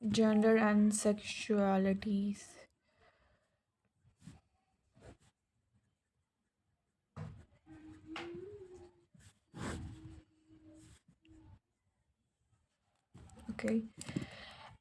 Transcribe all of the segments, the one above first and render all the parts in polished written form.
Gender and sexualities. Okay.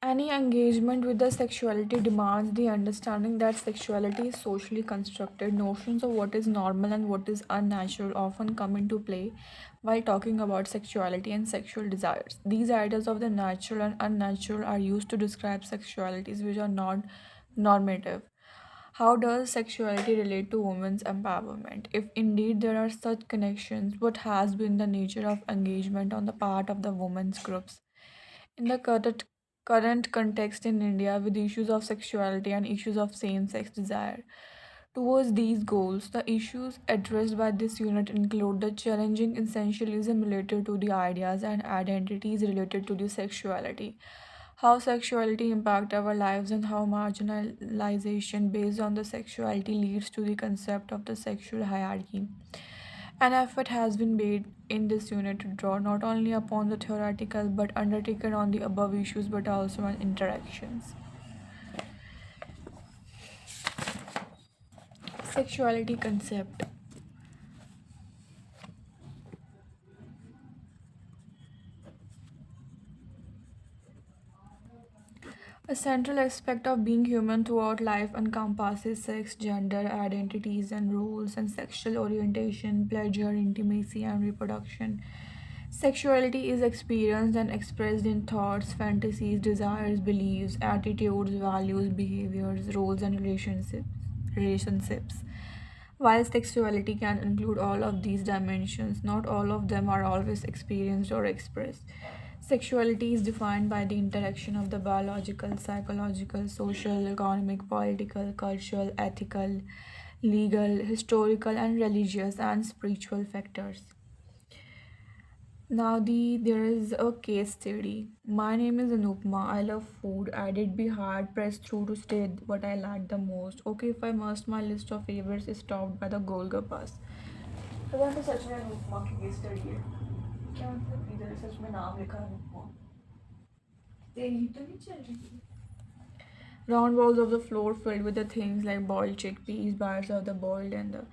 Any engagement with the sexuality demands the understanding that sexuality is socially constructed. Notions of what is normal and what is unnatural often come into play while talking about sexuality and sexual desires. These ideas of the natural and unnatural are used to describe sexualities which are not normative. How does sexuality relate to women's empowerment? If indeed there are such connections, what has been the nature of engagement on the part of the women's groups? In the current context in India, with issues of sexuality and issues of same sex desire, towards these goals, the issues addressed by this unit include the challenging essentialism related to the ideas and identities related to the sexuality, how sexuality impact our lives, and how marginalization based on the sexuality leads to the concept of the sexual hierarchy. An effort has been made in this unit to draw not only upon the theoretical but undertaken on the above issues but also on interactions. Sexuality concept. A central aspect of being human throughout life encompasses sex, gender, identities, and roles, and sexual orientation, pleasure, intimacy, and reproduction. Sexuality is experienced and expressed in thoughts, fantasies, desires, beliefs, attitudes, values, behaviors, roles, and relationships. While sexuality can include all of these dimensions, not all of them are always experienced or expressed. Sexuality is defined by the interaction of the biological, psychological, social, economic, political, cultural, ethical, legal, historical, and religious and spiritual factors. Now there is a case study. My name is Anupma. I love food. I did be hard pressed through to state what I like the most. Okay, if I must, my list of favorites is topped by the Golgappas. पता तो सच में अनुपमा की case study है क्या मतलब इधर सच में नाम लिखा है अनुपमा तेरी तो नहीं चल रही round balls of the floor filled with the things like boiled chickpeas, bars of the boiled and the.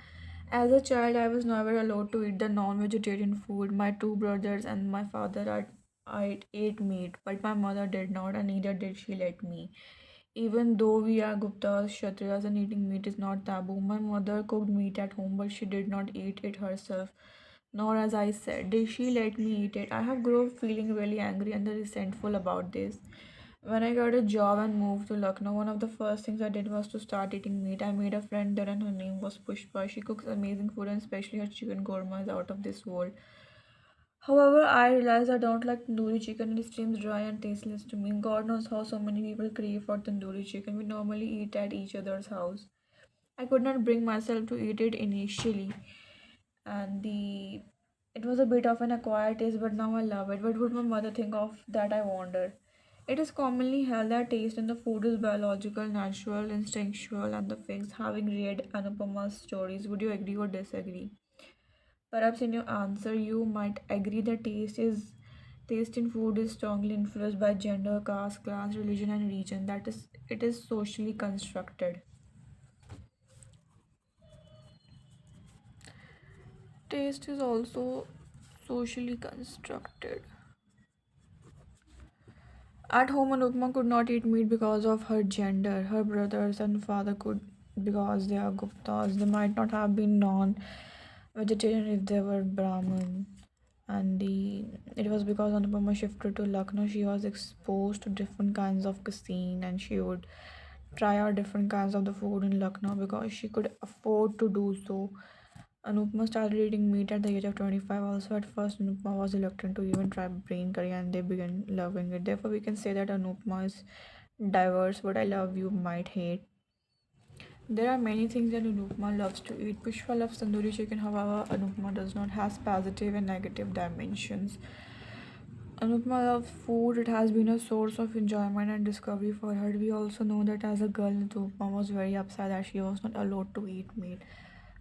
As a child, I was never allowed to eat the non-vegetarian food. My two brothers and my father ate meat, but my mother did not, and neither did she let me. Even though we are Guptas, Kshatriyas, and eating meat is not taboo, my mother cooked meat at home, but she did not eat it herself. Nor, as I said, did she let me eat it. I have grown up feeling really angry and resentful about this. When I got a job and moved to Lucknow, one of the first things I did was to start eating meat. I made a friend there and her name was Pushpa. She cooks amazing food and especially her chicken korma is out of this world. However, I realized I don't like tandoori chicken. It seems dry and tasteless to me. God knows how so many people crave for tandoori chicken. We normally eat at each other's house. I could not bring myself to eat it initially, and the it was a bit of an acquired taste, but now I love it. What would my mother think of that? I wonder. It is commonly held that taste in the food is biological, natural, instinctual, and the fixed. Having read Anupama's stories, would you agree or disagree? Perhaps in your answer, you might agree that taste in food is strongly influenced by gender, caste, class, religion, and region. That is, it is socially constructed. Taste is also socially constructed. At home, Anupma could not eat meat because of her gender. Her brothers and father could because they are Guptas. They might not have been non-vegetarian if they were Brahmin. And the it was because Anupama shifted to Lucknow, she was exposed to different kinds of cuisine, and she would try out different kinds of the food in Lucknow because she could afford to do so. Anupma started eating meat at the age of 25. Also, at first, Anupma was reluctant to even try brain curry and they began loving it. Therefore, we can say that Anupma is diverse. What I love, you might hate. There are many things that Anupma loves to eat. Pushpa loves tandoori chicken, however, Anupma does not has positive and negative dimensions. Anupma loves food. It has been a source of enjoyment and discovery for her. We also know that as a girl, Anupma was very upset that she was not allowed to eat meat.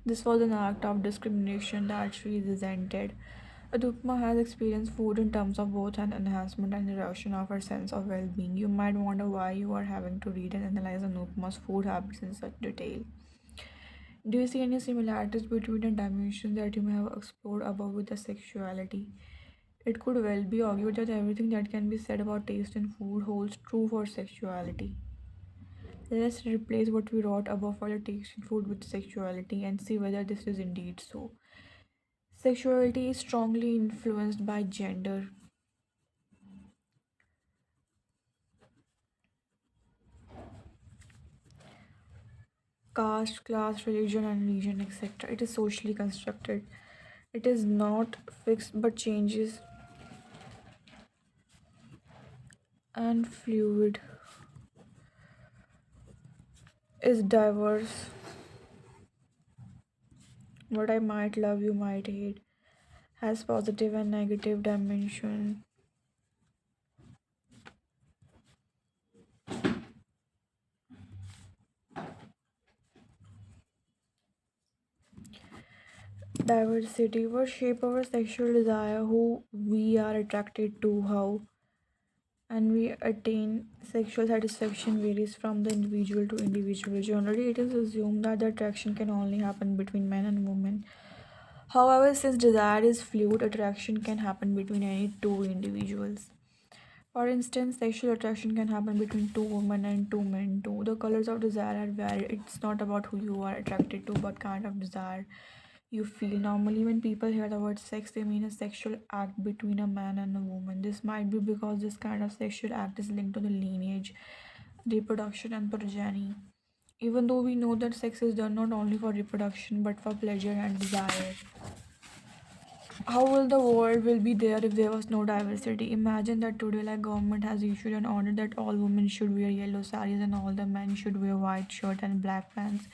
This was an act of discrimination that she resented. Adukma has experienced food in terms of both an enhancement and erosion of her sense of well being. You might wonder why you are having to read and analyze Anupma's food habits in such detail. Do you see any similarities between the dimensions that you may have explored above with the sexuality? It could well be argued that everything that can be said about taste in food holds true for sexuality. Let's replace what we wrote above for the taste in food with sexuality and see whether this is indeed so. Sexuality is strongly influenced by gender, caste, class, religion, and region, etc. It is socially constructed. It is not fixed but changes and fluid, is diverse. What I might love, you might hate, has positive and negative dimension. Diversity, what shape our sexual desire, who we are attracted to, how and we attain sexual satisfaction varies from the individual to individual. Generally, it is assumed that the attraction can only happen between men and women. However, since desire is fluid, attraction can happen between any two individuals. For instance, sexual attraction can happen between two women and two men too. The colors of desire are varied. It's not about who you are attracted to, but kind of desire you feel. Normally, when people hear the word sex, they mean a sexual act between a man and a woman. This might be because this kind of sexual act is linked to the lineage, reproduction, and progeny. Even though we know that sex is done not only for reproduction but for pleasure and desire. How will the world will be there if there was no diversity? Imagine that today like government has issued an order that all women should wear yellow saris and all the men should wear white shirt and black pants.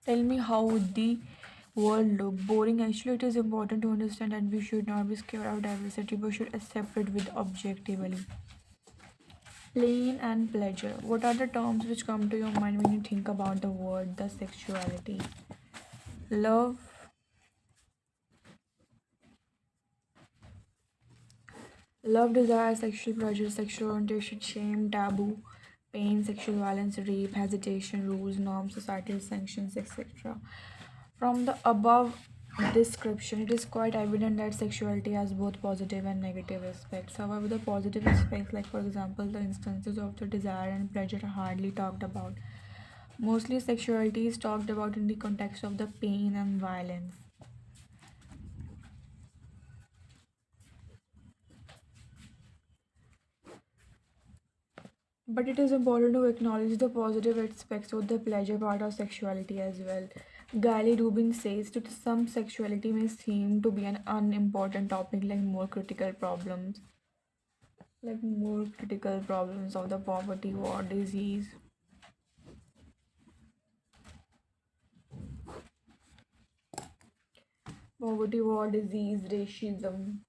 Tell me how would the world look? Boring. Actually, it is important to understand that we should not be scared of diversity but should accept it with objectively. Plain and pleasure. What are the terms which come to your mind when you think about the word the sexuality? Love, love, desire, sexual pleasure, sexual orientation, shame, taboo, pain, sexual violence, rape, hesitation, rules, norms, societal sanctions, etc. From the above description, it is quite evident that sexuality has both positive and negative aspects. However, the positive aspects, like for example, the instances of the desire and pleasure, are hardly talked about. Mostly, sexuality is talked about in the context of the pain and violence. But it is important to acknowledge the positive aspects of the pleasure part of sexuality as well. Gally Rubin says that some sexuality may seem to be an unimportant topic like more critical problems of the poverty, war, disease, racism,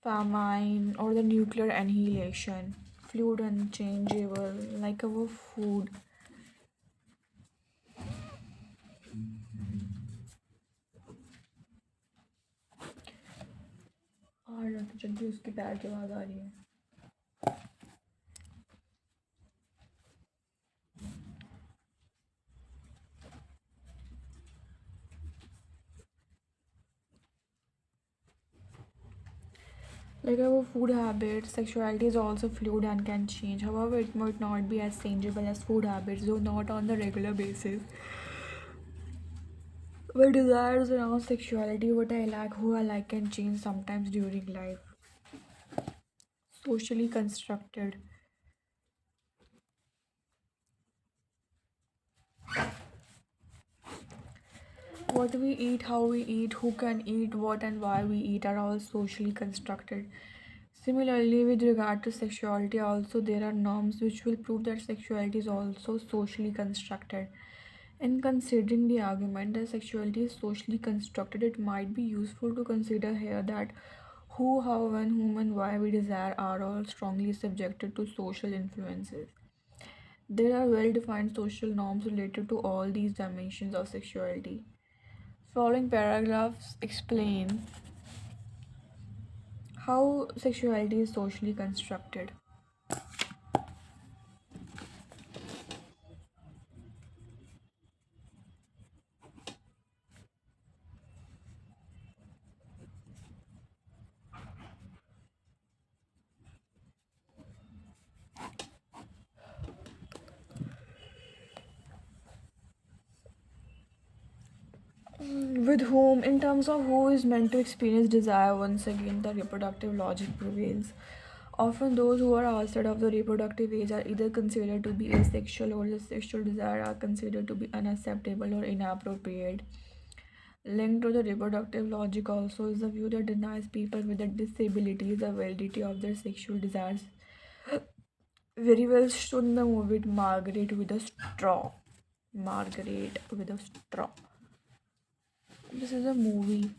famine, or the nuclear annihilation. Fluid and changeable, like our food. और तो जल्दी उसकी पैर की आवाज़ आ रही है. Like our food habits, sexuality is also fluid and can change. However, it might not be as changeable as food habits, though not on the regular basis. My desires around sexuality, what I like, who I like, can change sometimes during life. Socially constructed. What we eat, how we eat, who can eat what, and why we eat are all socially constructed. Similarly, with regard to sexuality, also there are norms which will prove that sexuality is also socially constructed. In considering the argument that sexuality is socially constructed, it might be useful to consider here that who, how, when, whom, and why we desire are all strongly subjected to social influences. There are well defined social norms related to all these dimensions of sexuality. Following paragraphs explain how sexuality is socially constructed. With whom, in terms of who is meant to experience desire, once again the reproductive logic prevails. Often, those who are outside of the reproductive age are either considered to be asexual or the sexual desire are considered to be unacceptable or inappropriate. Linked to the reproductive logic also is the view that denies people with a disability the validity of their sexual desires. Very well shown in the movie Margaret with a Straw. Margaret with a Straw. This is a movie.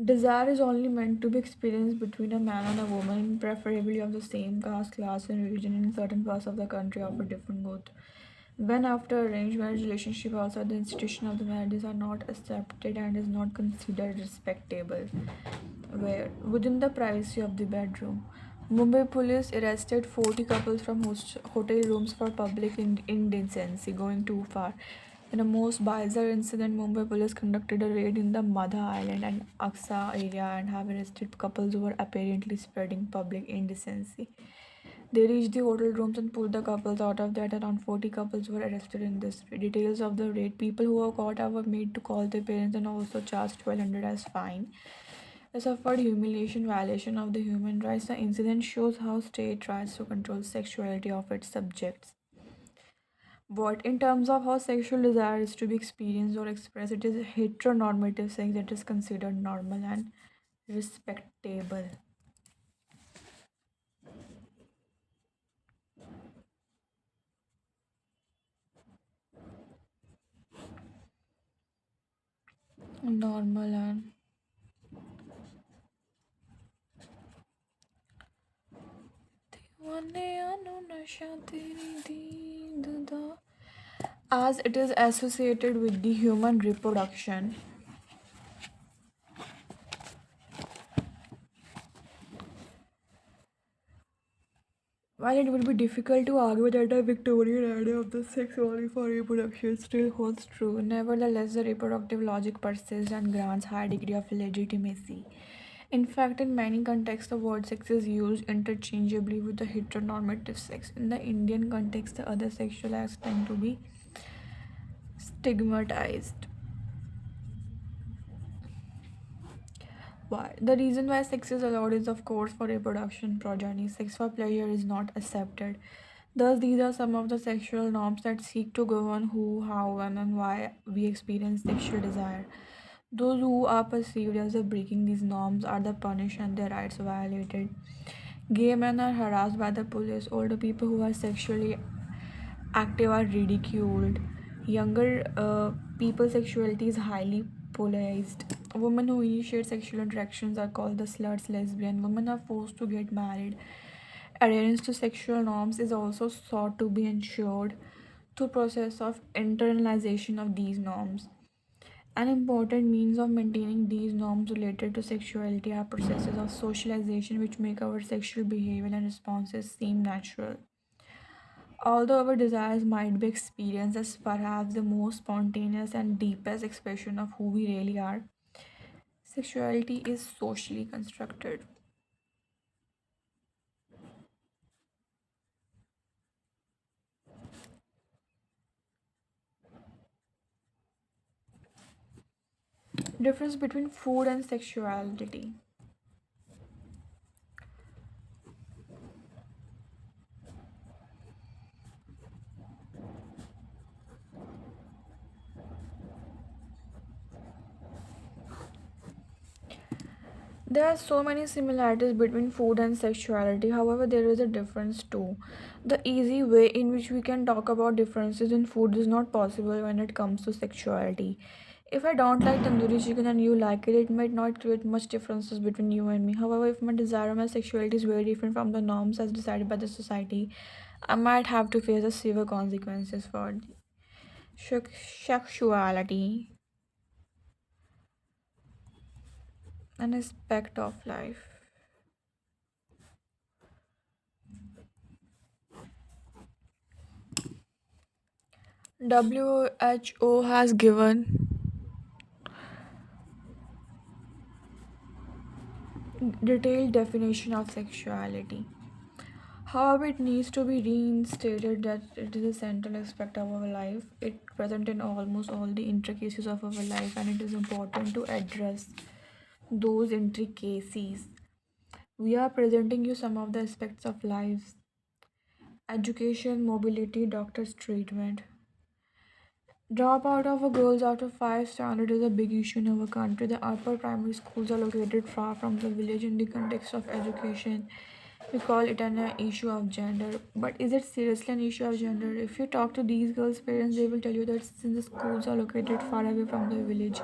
Desire is only meant to be experienced between a man and a woman, preferably of the same caste, class, and religion in certain parts of the country of a different both. When after arranged marriage relationship outside the institution of the marriages are not accepted and is not considered respectable, where within the privacy of the bedroom. Mumbai police arrested 40 couples from hotel rooms for public indecency, going too far. In a most bizarre incident, Mumbai police conducted a raid in the Madha Island and Aksa area and have arrested couples who were apparently spreading public indecency. They reached the hotel rooms and pulled the couples out of that. Around 40 couples were arrested in this. Details of the raid. People who were caught were made to call their parents and also charged 1200 as fine. They suffered humiliation, violation of the human rights. The incident shows how state tries to control sexuality of its subjects. But in terms of how sexual desire is to be experienced or expressed, it is heteronormative sex that is considered normal and respectable. Normal and as it is associated with the human reproduction. While it would be difficult to argue that the Victorian idea of the sex only for reproduction still holds true, nevertheless the reproductive logic persists and grants high degree of legitimacy. In fact, in many contexts, the word sex is used interchangeably with the heteronormative sex. In the Indian context, the other sexual acts tend to be stigmatized. Why? The reason why sex is allowed is, of course, for reproduction, progeny. Sex for pleasure is not accepted. Thus, these are some of the sexual norms that seek to govern who, how, when, and why we experience sexual desire. Those who are perceived as the breaking these norms are the punished and their rights violated. Gay men are harassed by the police. Older people who are sexually active are ridiculed. Younger people's sexuality is highly polarized. Women who initiate sexual interactions are called the sluts, lesbian. Women are forced to get married. Adherence to sexual norms is also sought to be ensured through process of internalization of these norms. An important means of maintaining these norms related to sexuality are processes of socialization which make our sexual behavior and responses seem natural. Although our desires might be experienced as perhaps the most spontaneous and deepest expression of who we really are, sexuality is socially constructed. Difference between food and sexuality. There are so many similarities between food and sexuality, however, there is a difference too. The easy way in which we can talk about differences in food is not possible when it comes to sexuality. If I don't like tandoori chicken and you like it, it might not create much differences between you and me. However, if my desire or my sexuality is very different from the norms as decided by the society, I might have to face the severe consequences for the sexuality, an aspect of life. WHO has given detailed definition of sexuality. However, it needs to be reinstated that it is a central aspect of our life. It present in almost all the intricacies of our life, and it is important to address those intricacies. We are presenting you some of the aspects of life: education, mobility, doctor's treatment. Dropout of a girls out of 5 standard is a big issue in our country. The upper primary schools are located far from the village in the context of education. We call it an issue of gender. But is it seriously an issue of gender? If you talk to these girls' parents, they will tell you that since the schools are located far away from the village,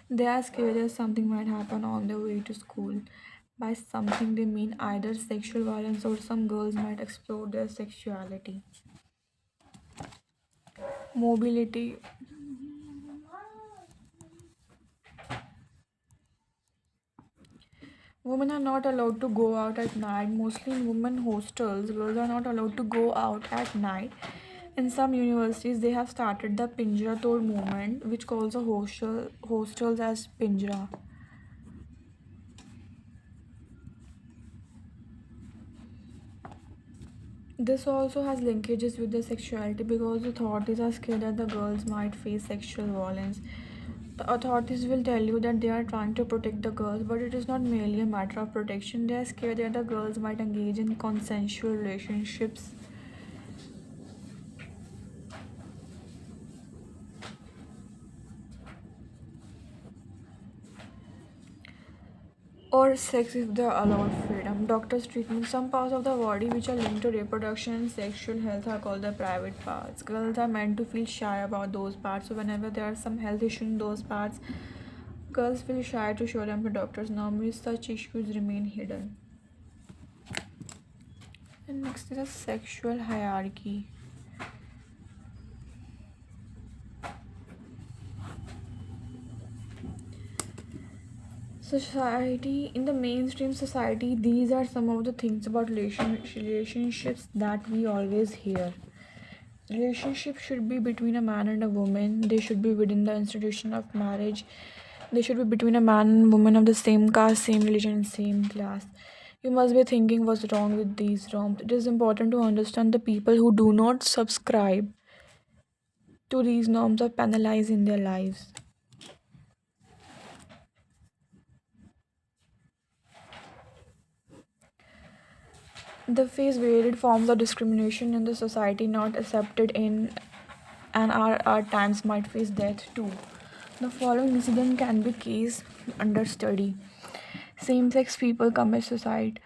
they are scared that something might happen on their way to school. By something, they mean either sexual violence or some girls might explore their sexuality. Mobility. Women are not allowed to go out at night. Mostly in women hostels, girls are not allowed to go out at night. In some universities, they have started the Pinjra Tod movement, which calls the hostels as Pinjra. This also has linkages with the sexuality because the authorities are scared that the girls might face sexual violence. The authorities will tell you that they are trying to protect the girls, but it is not merely a matter of protection. They are scared that the girls might engage in consensual relationships or sex if they are allowed freedom. Doctors' treatment. Some parts of the body which are linked to reproduction and sexual health are called the private parts. Girls are meant to feel shy about those parts, so whenever there are some health issue in those parts, girls feel shy to show them to doctors. Normally, such issues remain hidden. And next is a sexual hierarchy. Society, in the mainstream society, these are some of the things about relationships that we always hear. Relationship should be between a man and a woman. They should be within the institution of marriage. They should be between a man and woman of the same caste, same religion, and same class. You must be thinking what's wrong with these norms. It is important to understand the people who do not subscribe to these norms are penalized in their lives. They face varied forms of discrimination in the society, not accepted in, and our times might face death too. The following incident can be case under study. Same-sex people commit suicide.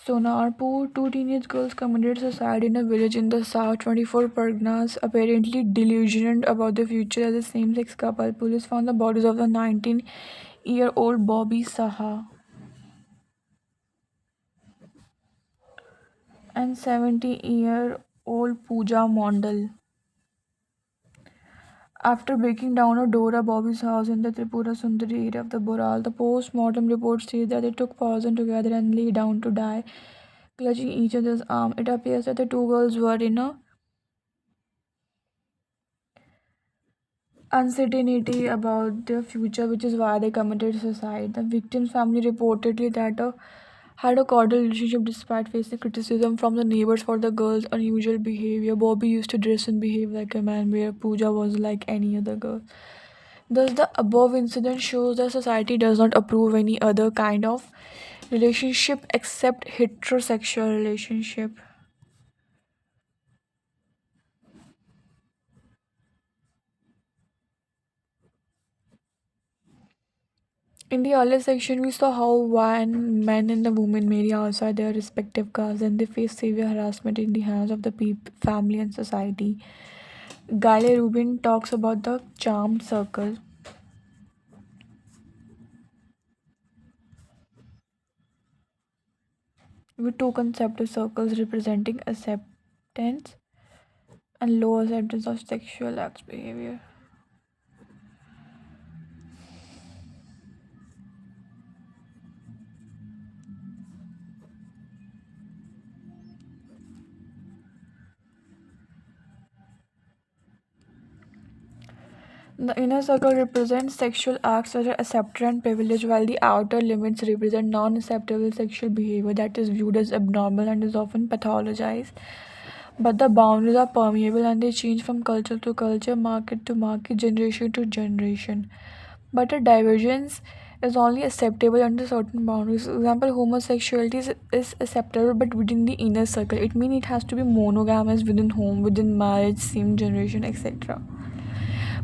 Sonarpur, two teenage girls committed suicide in a village in the South 24 Parganas, apparently delusional about their future as a same-sex couple. Police found the bodies of the 19-year-old Bobby Saha and 70-year-old Pooja Mondal. After breaking down a door at Bobby's house in the Tripura Sundari area of the Boral, the post-mortem report says that they took poison together and lay down to die, clutching each other's arm. It appears that the two girls were in a uncertainty about their future, which is why they committed suicide. The victim's family reportedly had a cordial relationship despite facing criticism from the neighbors for the girl's unusual behavior. Bobby used to dress and behave like a man, where Pooja was like any other girl. Thus, the above incident shows that society does not approve any other kind of relationship except heterosexual relationship. In the earlier section, we saw how one man and the woman marry outside their respective castes and they face severe harassment in the hands of the family and society. Gaile Rubin talks about the charmed circle. with two conceptual circles representing acceptance and low acceptance of sexual acts behavior. The inner circle represents sexual acts that are accepted and privileged, while the outer limits represent non acceptable sexual behavior that is viewed as abnormal and is often pathologized. But the boundaries are permeable and they change from culture to culture, market to market, generation to generation. But a divergence is only acceptable under certain boundaries. For example, homosexuality is acceptable but within the inner circle. It means it has to be monogamous within home, within marriage, same generation, etc.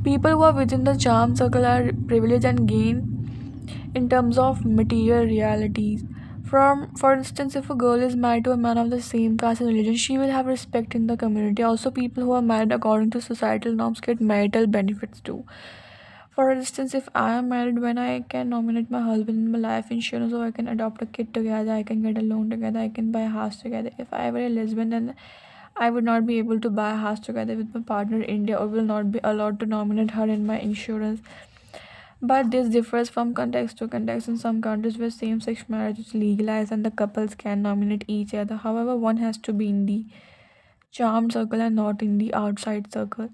People who are within the charm circle are privileged and gain in terms of material realities. For instance, if a girl is married to a man of the same caste and religion, she will have respect in the community. Also, people who are married according to societal norms get marital benefits too. For instance, if I am married, when I can nominate my husband in my life insurance, so I can adopt a kid together, I can get a loan together, I can buy a house together. If I were a lesbian, then I would not be able to buy a house together with my partner in India or will not be allowed to nominate her in my insurance. But this differs from context to context. In some countries where same sex marriage is legalized and the couples can nominate each other, however, one has to be in the charmed circle and not in the outside circle.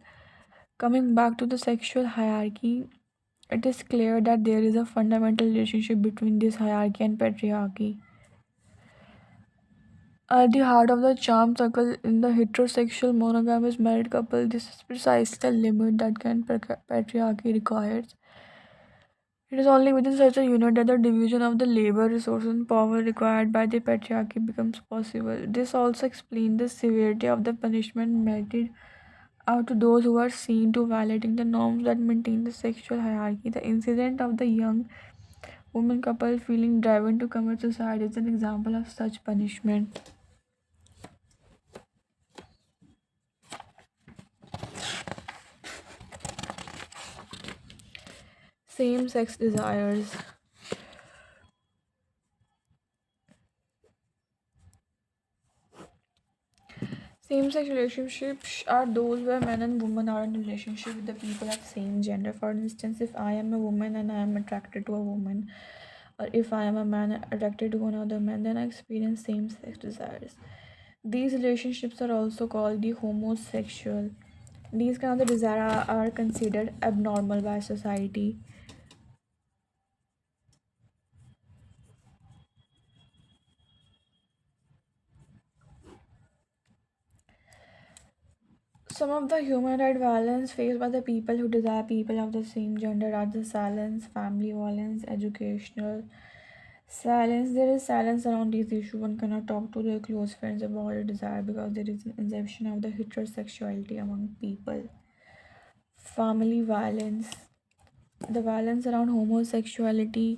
Coming back to the sexual hierarchy, it is clear that there is a fundamental relationship between this hierarchy and patriarchy. At the heart of the charm circle in the heterosexual monogamous married couple, this is precisely the limit that patriarchy requires. It is only within such a unit that the division of the labor, resources, and power required by the patriarchy becomes possible. This also explains the severity of the punishment meted out to those who are seen to violating the norms that maintain the sexual hierarchy. The incident of the young woman couple feeling driven to commit suicide is an example of such punishment. Same sex desires. Same sex relationships are those where men and women are in a relationship with the people of same gender. For instance, if I am a woman and I am attracted to a woman, or if I am a man attracted to another man, then I experience same sex desires. These relationships are also called the homosexual. These kind of desires are considered abnormal by society. Some of the human rights violence faced by the people who desire people of the same gender are the silence, family violence, educational silence. There is silence around these issues. One cannot talk to their close friends about a desire because there is an inception of the heterosexuality among people. Family violence, the violence around homosexuality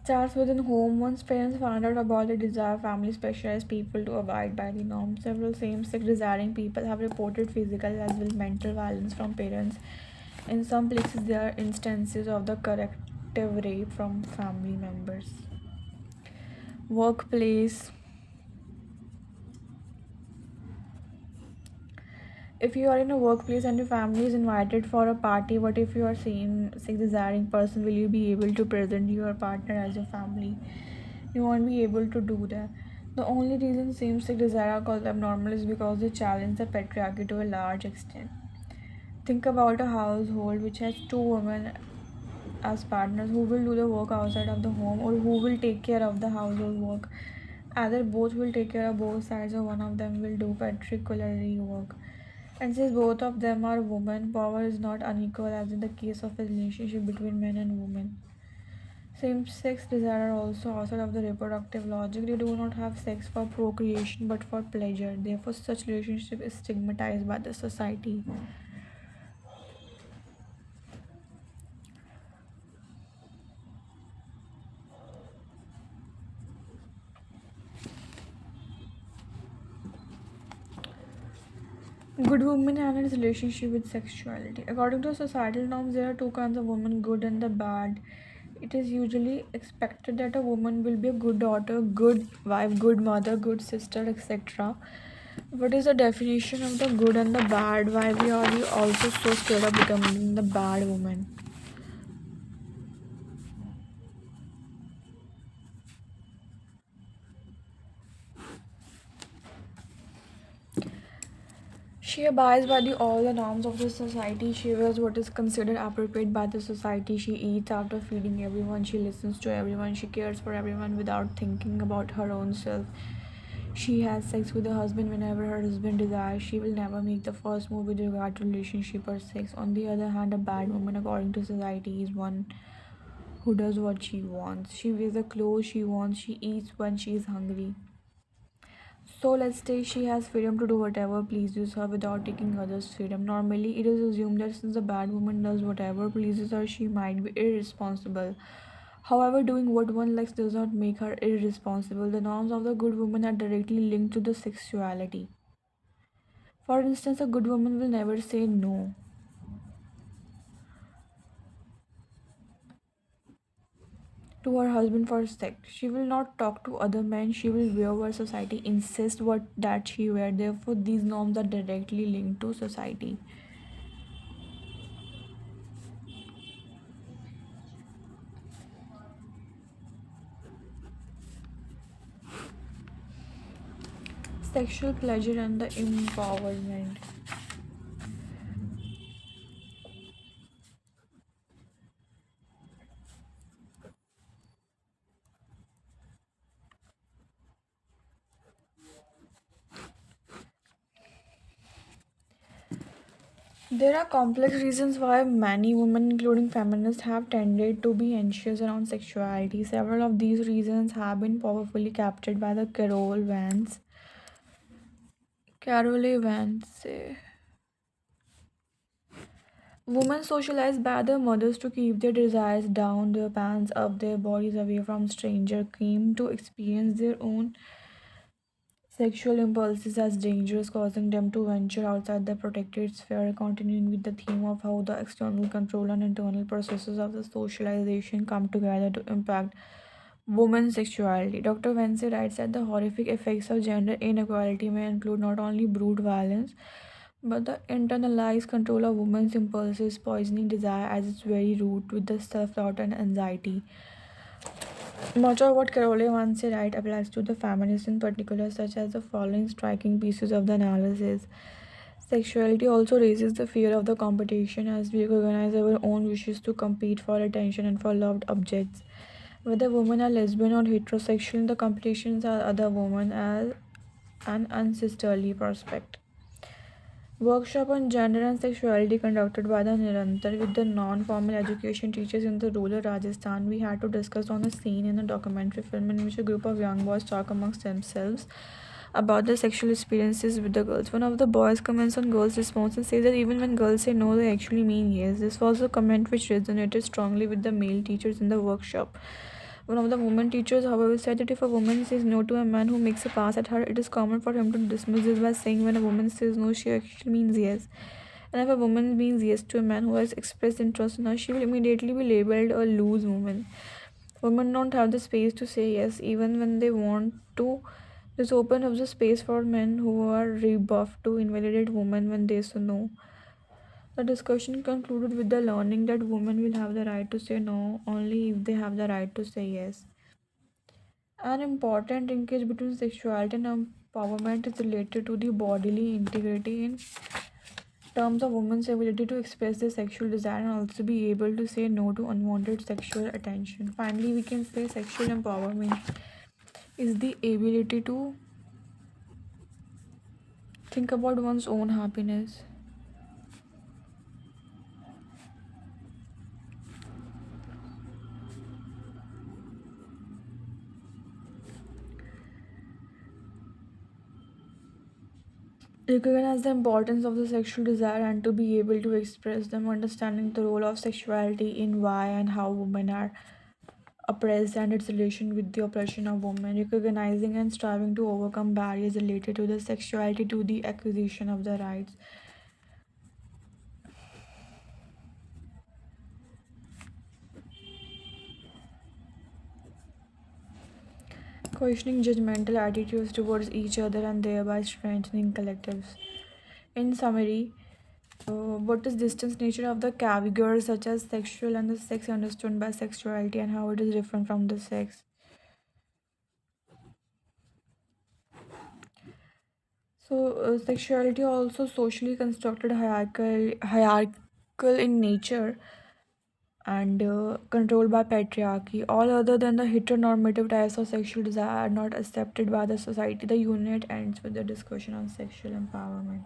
starts within home. Once parents find out about the desire, family specialize people to abide by the norm. Several same-sex desiring people have reported physical as well mental violence from parents. In some places, there are instances of the corrective rape from family members. Workplace. If you are in a workplace and your family is invited for a party, what if you are same sex desiring person? Will you be able to present your partner as your family? You won't be able to do that. The only reason same sex desire are called abnormal is because they challenge the patriarchy to a large extent. Think about a household which has two women as partners who will do the work outside of the home or who will take care of the household work. Either both will take care of both sides or one of them will do particularly work. And since both of them are women, power is not unequal as in the case of a relationship between men and women. Same sex desire are also outside of the reproductive logic. They do not have sex for procreation but for pleasure. Therefore, such relationship is stigmatized by the society. Good woman and its relationship with sexuality. According to societal norms, there are two kinds of women, good and the bad. It is usually expected that a woman will be a good daughter, good wife, good mother, good sister, etc. What is the definition of the good and the bad? Why we are we also so scared of becoming the bad woman? She abides by all the norms of the society. She wears what is considered appropriate by the society. She eats after feeding everyone. She listens to everyone. She cares for everyone without thinking about her own self. She has sex with her husband whenever her husband desires. She will never make the first move with regard to relationship or sex. On the other hand, a bad woman, according to society, is one who does what she wants. She wears the clothes she wants. She eats when she is hungry. So let's say she has freedom to do whatever pleases her without taking others' freedom. Normally, it is assumed that since a bad woman does whatever pleases her, she might be irresponsible. However, doing what one likes does not make her irresponsible. The norms of the good woman are directly linked to the sexuality. For instance, a good woman will never say no to her husband for sex. She will not talk to other men. She will wear what society insists what that she wear. Therefore, these norms are directly linked to society. Sexual pleasure and the empowerment. There are complex reasons why many women, including feminists, have tended to be anxious around sexuality. Several of these reasons have been powerfully captured by the Carol Vance. Carole Vance. Women socialized by their mothers to keep their desires down, their pants up, their bodies away from stranger, came to experience their own sexual impulses as dangerous, causing them to venture outside the protected sphere, continuing with the theme of how the external control and internal processes of the socialization come together to impact women's sexuality. Dr. Vance writes that the horrific effects of gender inequality may include not only brute violence, but the internalized control of women's impulses, poisoning desire as its very root, with the self doubt and anxiety. Much of what Carole once said right applies to the feminists in particular, such as the following striking pieces of the analysis. Sexuality also raises the fear of the competition as we recognize our own wishes to compete for attention and for loved objects. Whether women are lesbian or heterosexual, the competitions are other women as an ancestral prospect. Workshop on gender and sexuality conducted by the Nirantar with the non-formal education teachers in the rural Rajasthan. We had to discuss on a scene in a documentary film in which a group of young boys talk amongst themselves about their sexual experiences with the girls. One of the boys comments on girls' response and says that even when girls say no, they actually mean yes. This was a comment which resonated strongly with the male teachers in the workshop. One of the women teachers, however, said that if a woman says no to a man who makes a pass at her, it is common for him to dismiss this by saying when a woman says no, she actually means yes. And if a woman means yes to a man who has expressed interest in her, she will immediately be labeled a loose woman. Women don't have the space to say yes even when they want to. This opens up the space for men who are rebuffed to invalidate women when they say no. The discussion concluded with the learning that women will have the right to say no only if they have the right to say yes. An important linkage between sexuality and empowerment is related to the bodily integrity in terms of women's ability to express their sexual desire and also be able to say no to unwanted sexual attention. Finally, we can say sexual empowerment is the ability to think about one's own happiness. Recognize the importance of the sexual desire and to be able to express them, understanding the role of sexuality in why and how women are oppressed and its relation with the oppression of women, recognizing and striving to overcome barriers related to the sexuality to the acquisition of the rights, questioning judgmental attitudes towards each other and thereby strengthening collectives. In summary, what is distinct nature of the categories such as sexual and the sex understood by sexuality and how it is different from the sex. So, sexuality also socially constructed hierarchical in nature and controlled by patriarchy. All other than the heteronormative types of sexual desire are not accepted by the society. The unit ends with the discussion on sexual empowerment.